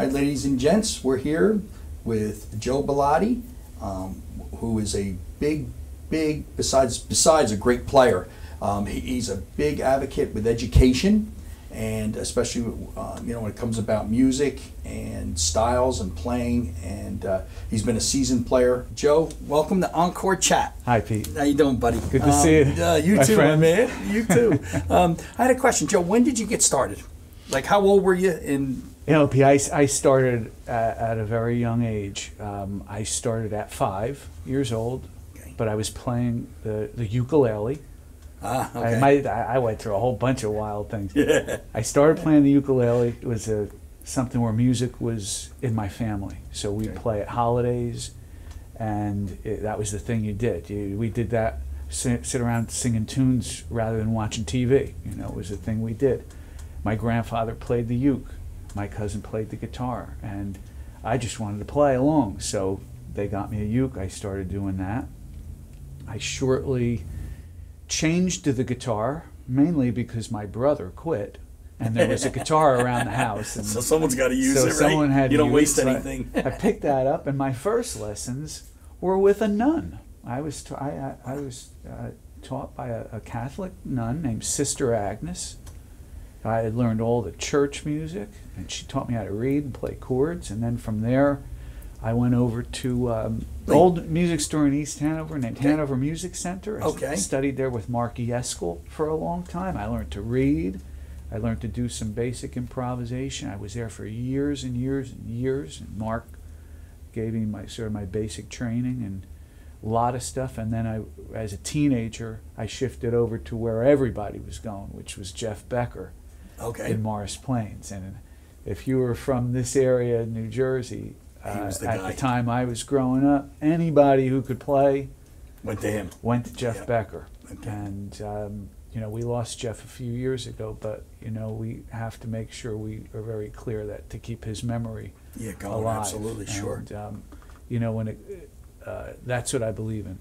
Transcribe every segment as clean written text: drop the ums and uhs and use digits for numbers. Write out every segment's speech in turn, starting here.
right, ladies and gents, we're here with Joe Bilotti, who is a big, besides a great player, he's a big advocate with education, and especially when it comes about music and styles and playing, and he's been a seasoned player. Joe, welcome to Encore Chat. Hi, Pete. How you doing, buddy? Good to see you. You too, friend. my man. You too. I had a question, Joe. When did you get started? Like, how old were you? Pete, I started at a very young age. I started at 5 years old, Okay. but I was playing the ukulele. Okay. I went through a whole bunch of wild things. Yeah. I started playing the ukulele. It was something where music was in my family. So we'd play at holidays, and that was the thing you did. We did that, sit around singing tunes rather than watching TV. It was the thing we did. My grandfather played the uke. My cousin played the guitar, and I just wanted to play along. So they got me a uke. I started doing that. I shortly changed to the guitar, mainly because my brother quit, and there was a guitar around the house. And so someone's got to use it, right? Someone had you don't to waste use it. anything. I picked that up, and my first lessons were with a nun. I was taught by a Catholic nun named Sister Agnes. I had learned all the church music, and she taught me how to read and play chords. And then from there, I went over to an old music store in East Hanover named Hanover Music Center. I studied there with Mark Yeskel for a long time. I learned to read. I learned to do some basic improvisation. I was there for years and years and years. And Mark gave me my basic training and a lot of stuff. And then as a teenager, I shifted over to where everybody was going, which was Jeff Becker. In Morris Plains. And if you were from this area in New Jersey, at the time I was growing up, anybody who could play went to him. Went to Jeff Becker. Okay. And we lost Jeff a few years ago, but we have to make sure we are very clear that to keep his memory alive. Absolutely, sure. And, when that's what I believe in,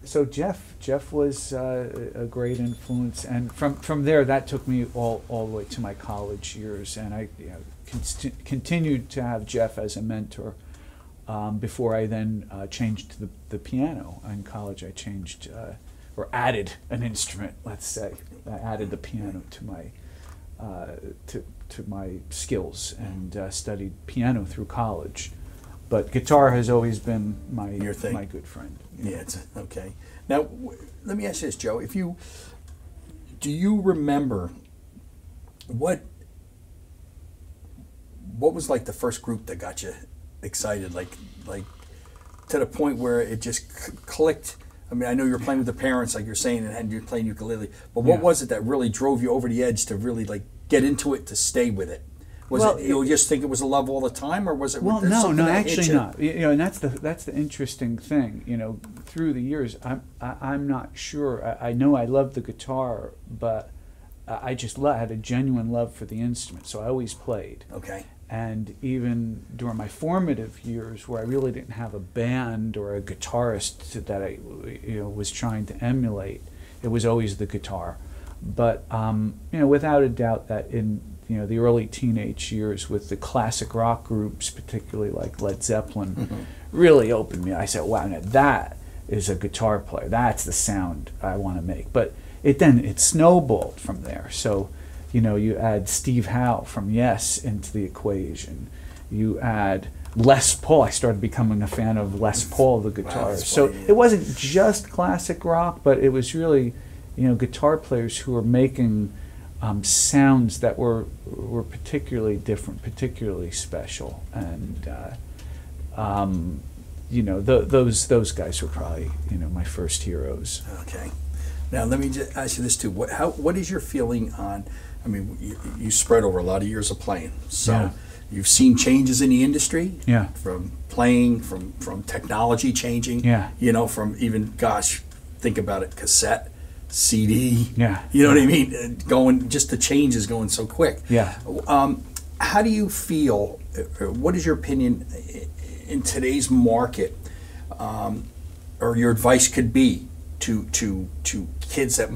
So Jeff was a great influence, and from there that took me all the way to my college years, and I continued to have Jeff as a mentor before I then changed to the piano. In college I changed or added an instrument, let's say. I added the piano to my skills and studied piano through college. But guitar has always been my good friend. Yeah, it's okay. Now, let me ask you this, Joe. Do you remember what was like the first group that got you excited, like to the point where it just clicked? I mean, I know you were playing with the parents, like you're saying, and you're playing ukulele. But what was it that really drove you over the edge to really get into it, to stay with it? Was it you just think it was a love all the time, or was it? Well, no, actually not. And that's the interesting thing. Through the years, I'm not sure. I know I loved the guitar, but I just had a genuine love for the instrument, so I always played. Okay. And even during my formative years, where I really didn't have a band or a guitarist that I was trying to emulate, it was always the guitar. But without a doubt, that in the early teenage years with the classic rock groups, particularly like Led Zeppelin, really opened me. I said, wow, now that is a guitar player. That's the sound I want to make. But it snowballed from there. So, you add Steve Howe from Yes into the equation. You add Les Paul. I started becoming a fan of Les Paul, the guitarist. So it wasn't just classic rock, but it was really, guitar players who were making sounds that were particularly different, particularly special, and those guys were probably my first heroes. Okay, now let me just ask you this too: what is your feeling on? I mean, you spread over a lot of years of playing, so you've seen changes in the industry. Yeah. From playing, from technology changing. Yeah. From even think about it, cassette. CD, you know what I mean? The change is going so quick. Yeah. How do you feel? What is your opinion in today's market, or your advice could be to kids that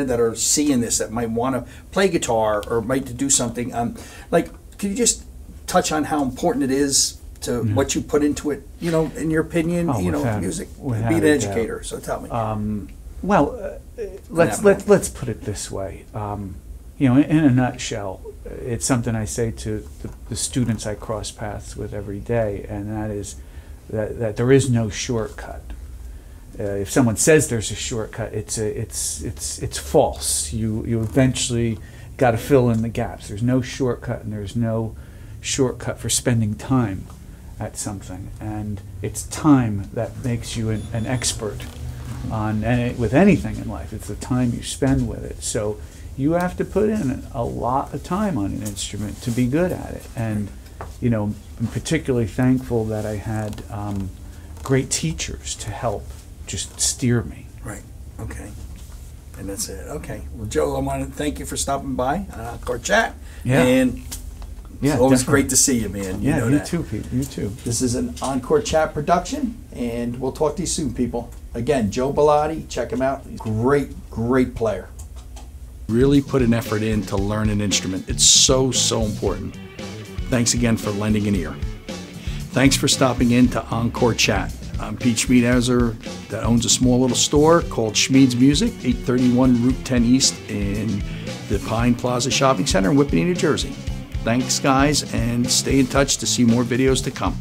that are seeing this, that might want to play guitar or might to do something? Could you just touch on how important it is to what you put into it, you know, in your opinion, you know, music, being an educator, so tell me. Well, let's put it this way. You know, in a nutshell, it's something I say to the students I cross paths with every day, and that is that there is no shortcut. If someone says there's a shortcut, it's false. You eventually got to fill in the gaps. There's no shortcut, and there's no shortcut for spending time at something. And it's time that makes you an expert on with anything in life. It's the time you spend with it. So you have to put in a lot of time on an instrument to be good at it. And you know, I'm particularly thankful that I had great teachers to help just steer me. Right. Okay. And that's it. Okay. Well, Joe, I want to thank you for stopping by on Encore Chat. Yeah. And it's always definitely great to see you, man. You Yeah, know you that. too, Pete. You too. This is an Encore Chat production, and we'll talk to you soon, people. Again, Joe Bilotti, check him out. Great player. Really put an effort in to learn an instrument. It's so important. Thanks again for lending an ear. Thanks for stopping in to Encore Chat. I'm Pete Schmeeds, that owns a small little store called Schmeeds Music, 831 Route 10 East in the Pine Plaza Shopping Center in Whippany, New Jersey. Thanks, guys, and stay in touch to see more videos to come.